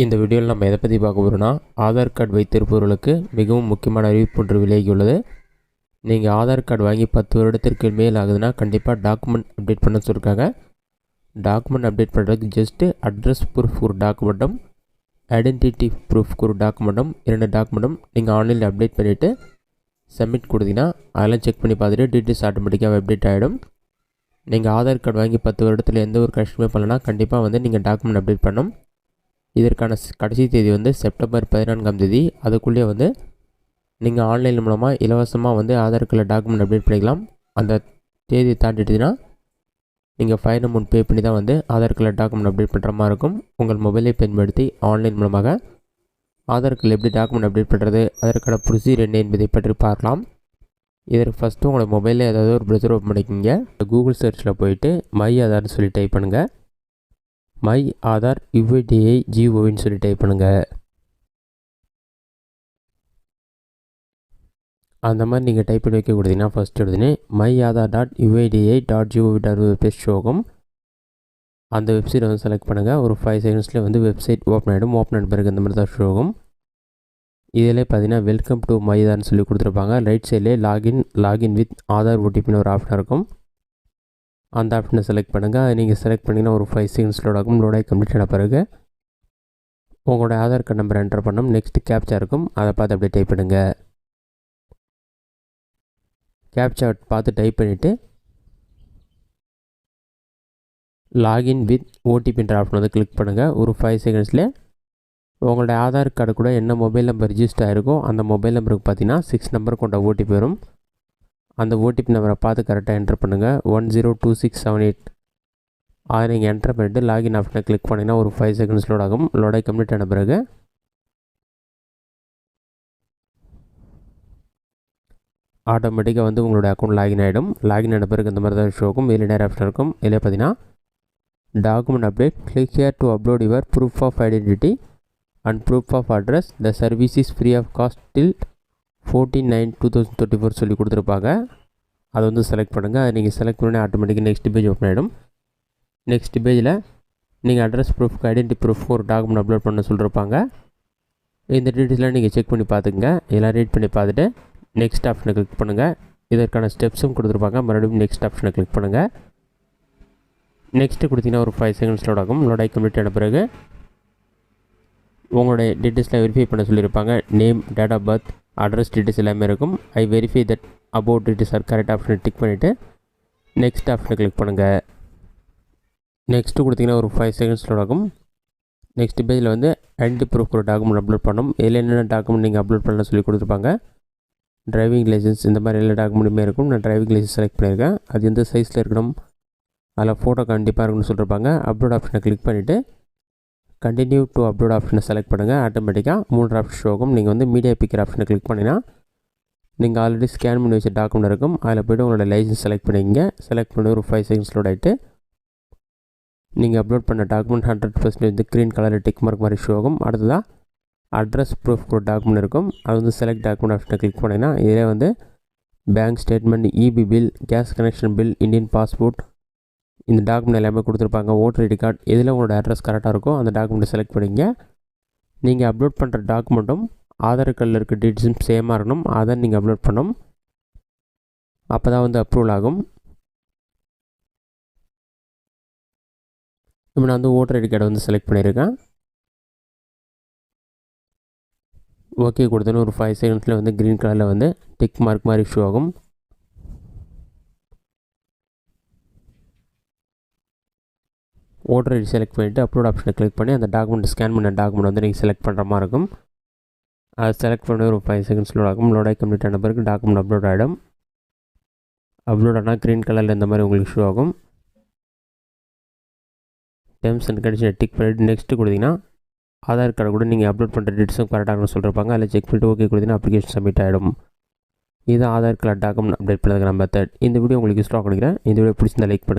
இந்த வீடியோவில் நம்ம எதை பற்றி பார்க்க போகிறோம்னா, ஆதார் கார்டு வைத்திருப்பவர்களுக்கு மிகவும் முக்கியமான அறிவிப்பு ஒன்று விலகியுள்ளது. நீங்கள் ஆதார் கார்டு வாங்கி 10 வருடத்திற்கு மேல் ஆகுதுன்னா கண்டிப்பாக டாக்குமெண்ட் அப்டேட் பண்ண சொல்லியிருக்காங்க. டாக்குமெண்ட் அப்டேட் பண்ணுறதுக்கு ஜஸ்ட்டு அட்ரஸ் ப்ரூஃப் ஒரு டாக்குமெண்ட்டும், ஐடென்டிட்டி ப்ரூஃப்க்கு ஒரு டாக்குமெண்ட்டும், 2 டாக்குமெண்ட்டும் நீங்கள் ஆன்லைனில் அப்டேட் பண்ணிவிட்டு சப்மிட் கொடுத்தீங்கன்னா அதெல்லாம் செக் பண்ணி பார்த்துட்டு டீட்டெயில்ஸ் ஆட்டோமேட்டிக்காக அப்டேட் ஆகிடும். நீங்கள் ஆதார் கார்டு வாங்கி 10 வருடத்தில் எந்த ஒரு கஷ்டமே பண்ணலன்னா கண்டிப்பாக நீங்கள் டாக்குமெண்ட் அப்டேட் பண்ணணும். இதற்கான கடைசி தேதி செப்டம்பர் 14 அதுக்குள்ளேயே நீங்கள் ஆன்லைன் மூலமாக இலவசமாக ஆதார் கார்டில் டாக்குமெண்ட் அப்டேட் பண்ணிக்கலாம். அந்த தேதியை தாண்டிட்டுனா நீங்கள் ஃபைன் அமௌண்ட் பே பண்ணி தான் ஆதார் கார்டில் டாக்குமெண்ட் அப்டேட் பண்ணுற மாதிரி இருக்கும். உங்கள் மொபைலை பயன்படுத்தி ஆன்லைன் மூலமாக ஆதார் கார்டில் எப்படி டாக்குமெண்ட் அப்டேட் பண்ணுறது, அதற்கான ப்ரொசீஜர் என்ன என்பதை பற்றி பார்க்கலாம். இதற்கு ஃபஸ்ட்டு உங்களோட மொபைலில் ஏதாவது ஒரு ப்ரௌசர் ஓப்பன் பண்ணிக்கிங்க. கூகுள் சர்ச்சில் போயிட்டு மை ஆதார்னு சொல்லி டைப் பண்ணுங்கள். மை ஆதார் யுஐடிஐ ஜிஓவின்னு சொல்லி டைப் பண்ணுங்கள். அந்த மாதிரி நீங்கள் டைப் பண்ணி வைக்க கொடுத்தீங்கன்னா ஃபஸ்ட் எடுத்துன்னு மை ஆதார் .uidi.gov.in வெப்சைட் ஷோகும். அந்த வெப்சைட்டை செலக்ட் பண்ணுங்கள். ஒரு 5 செகண்ட்ஸில் வெப்சைட் ஓப்பன் ஆகிடும். ஓப்பன் ஆன பிறகு இந்த மாதிரி தான் ஷோகும். இதில் பார்த்தீங்கன்னா வெல்கம் டு மை ஆதார்னு சொல்லி கொடுத்துருப்பாங்க. ரைட் சைட்லேயே லாகின் வித் ஆதார் ஓடிபின்னு ஒரு ஆப்ஷன் இருக்கும். அந்த ஆப்ஷனை செலக்ட் பண்ணுங்கள். அதை நீங்கள் செலக்ட் பண்ணிங்கன்னா ஒரு 5 செகண்ட்ஸ் லோட் ஆகும். லோடாகி கம்ப்ளீட் ஆன பிறகு உங்களோட ஆதார் கார்டு நம்பர் என்டர் பண்ணணும். நெக்ஸ்ட்டு கேப்ச்சா இருக்கும், அதை பார்த்து அப்படியே டைப் பண்ணுங்கள். கேப்ச்சா பார்த்து டைப் பண்ணிவிட்டு லாகின் வித் ஓடிபின்ற ஆப்ஷன் கிளிக் பண்ணுங்கள். ஒரு 5 செகண்ட்ஸில் உங்களோட ஆதார் கார்டு கூட என்ன மொபைல் நம்பர் ரிஜிஸ்டர் ஆகிருக்கோ அந்த மொபைல் நம்பருக்கு பார்த்தீங்கன்னா 6 நம்பர் கொண்ட ஓடிபி வரும். அந்த ஓடிபி நம்பரை பார்த்து கரெக்டாக என்டர் பண்ணுங்கள். 102678 அதை நீங்கள் என்டர் பண்ணிவிட்டு லாகின் ஆப்ஷனை கிளிக் பண்ணிங்கன்னா ஒரு 5 செகண்ட்ஸ் லோட் ஆகும். லோடாகி கம்ப்ளீட் ஆன பிறகு ஆட்டோமேட்டிக்காக உங்களோட அக்கௌண்ட் லாகின் ஆகிடும். லாகின் ஆன பிறகு இந்த மாதிரி தான் ஷோ ஆகும். இதில் நிறைய ஆப்ஷன் இருக்கும். இதில் பார்த்தீங்கன்னா document update, click here to upload your proof of identity and proof of address. The service is free of cost till 14/9/2024 சொல்லி கொடுத்துருப்பாங்க. அதை செலக்ட் பண்ணுங்கள். அதை நீங்கள் செலக்ட் பண்ணி ஆட்டோமேட்டிக்காக நெக்ஸ்ட் பேஜ் ஓப்பன் ஆகிடும். நெக்ஸ்ட் பேஜில் நீங்கள் அட்ரஸ் ப்ரூஃப்க்கு ஐடென்டிட்டி ப்ரூஃப்க்கு ஒரு டாக்குமெண்ட் அப்லோட் பண்ண சொல்லியிருப்பாங்க. இந்த டீட்டெயில்ஸ்லாம் நீங்கள் செக் பண்ணி பார்த்துக்குங்க. இதெல்லாம் ரீட் பண்ணி பார்த்துட்டு நெக்ஸ்ட் ஆப்ஷனை கிளிக் பண்ணுங்கள். இதற்கான ஸ்டெப்ஸும் கொடுத்துருப்பாங்க. மறுபடியும் நெக்ஸ்ட் ஆப்ஷனை கிளிக் பண்ணுங்கள். நெக்ஸ்ட்டு கொடுத்தீங்கன்னா ஒரு 5 செகண்ட்ஸ் லோட் ஆகும். லோடாகி கம்ப்ளீட் ஆன பிறகு உங்களுடைய டீட்டெயில்ஸ்லாம் வெரிஃபை பண்ண சொல்லியிருப்பாங்க. Name, date of birth, address details எல்லாமே இருக்கும். I verify that about details are correct ஆப்ஷனை டிக் பண்ணிவிட்டு நெக்ஸ்ட் ஆப்ஷனை கிளிக் பண்ணுங்கள். நெக்ஸ்ட்டு கொடுத்தீங்கன்னா ஒரு 5 செகண்ட்ஸ் லோட் ஆகும். நெக்ஸ்ட் பேஜில் ஐடென்டி ப்ரூஃப் ஒரு டாக்குமெண்ட் அப்லோட் பண்ணணும். இதில் என்னென்ன டாக்குமெண்ட் நீங்கள் அப்லோட் பண்ணலாம் சொல்லி கொடுத்துருப்பாங்க. டிரைவிங் லைசன்ஸ், இந்த மாதிரி எல்லா டாக்குமெண்ட்டுமே இருக்கும். நான் டிரைவிங் லைசன்ஸ் செலக்ட் பண்ணியிருக்கேன். அது எந்த சைஸில் இருக்கணும், அதில் ஃபோட்டோ கண்டிப்பாக இருக்குன்னு சொல்லியிருப்பாங்க. அப்லோட் ஆப்ஷனை கிளிக் பண்ணிவிட்டு கண்டினியூ டு அப்லோட் ஆப்ஷனை செலக்ட் பண்ணுங்கள். ஆட்டோமேட்டிக்காக 3 ஆப்ஷன் ஷோ ஆகும். நீங்கள் மீடியா பிக்கர் ஆப்ஷனை கிளிக் பண்ணிங்கன்னா நீங்கள் ஆல்ரெடி ஸ்கேன் பண்ணி வச்ச டாக்குமெண்ட் இருக்கும். அதில் போய்ட்டு உங்களோட லைசன்ஸ் செலக்ட் பண்ணிங்க. செலக்ட் பண்ணி ஒரு 5 செகண்ட்ஸ் லோட் ஆகிட்டு நீங்கள் அப்லோட் பண்ண டாக்குமெண்ட் 100% க்ரீன் கலரில் டிக் மார்க் மாதிரி ஷோ ஆகும். அடுத்ததாக அட்ரஸ் ப்ரூஃப் ஒரு டாக்குமெண்ட் இருக்கும். அது செலக்ட் டாக்குமெண்ட் ஆப்ஷனை கிளிக் பண்ணிங்கன்னா இதில் bank statement, EB bill, gas connection bill, Indian passport, இந்த டாக்குமெண்ட் எல்லாமே கொடுத்துருப்பாங்க. ஓட்டர் ஐடி கார்டு, எதில் உங்களோட அட்ரஸ் கரெக்டாக இருக்கோ அந்த டாக்குமெண்ட்டை செலக்ட் பண்ணிங்க. நீங்கள் அப்லோட் பண்ணுற டாக்குமெண்ட்டும் ஆதார் கார்டில் இருக்க டீட்டெயில்ஸும் சேமாக இருக்கணும். அதை நீங்கள் அப்லோட் பண்ணணும். அப்போ தான் அப்ரூவல் ஆகும். இப்போ நான் ஓட்டர் ஐடி கார்டை செலக்ட் பண்ணியிருக்கேன். ஓகே கொடுத்தோன்னு ஒரு 5 செகண்ட்ஸில் க்ரீன் கலரில் டிக் மார்க் மாதிரி ஷோ ஆகும். ஓட்டர் ஐடி செலக்ட் பண்ணிவிட்டு அப்லோட் ஆப்ஷனை கிளிக் பண்ணி அந்த டாக்குமெண்ட் ஸ்கேன் பண்ண டாக்குமெண்ட் நீங்கள் செலக்ட் பண்ணுற மாதிரி இருக்கும். அதை செலக்ட் பண்ணி ஒரு 5 செகண்ட்ஸ் லோட் ஆகும். லோடாகி கம்ப்ளீட் ஆன பிறகு டாக்குமெண்ட் அப்லோட் ஆகிடும். அப்லோட் ஆனால் க்ரீன் கலரில் இந்த மாதிரி உங்களுக்கு ஷோ ஆகும். டேர்ம்ஸ் அண்ட் கண்டிஷனை டிக் பண்ணிவிட்டு நெக்ஸ்ட்டு கொடுத்தீங்கன்னா ஆதார் கார்டு கூட நீங்கள் அப்லோட் பண்ணுற டீட்டெயில்ஸும் கரெக்டாக சொல்லியிருப்பாங்க. அதில் செக் பண்ணிவிட்டு ஓகே கொடுத்தீங்கன்னா அப்ளிகேஷன் சப்மிட் ஆகிடும். இது ஆதார் கார்டு டாக்குமெண்ட் அப்டேட் பண்ணுறதுக்கான மெத்தட். இந்த வீடியோ உங்களுக்கு யூஸ்ஃபுல்லாக கொடுக்குறேன். இந்த வீடியோ பிடிச்சிருந்தா லைக் பண்ணுங்கள்.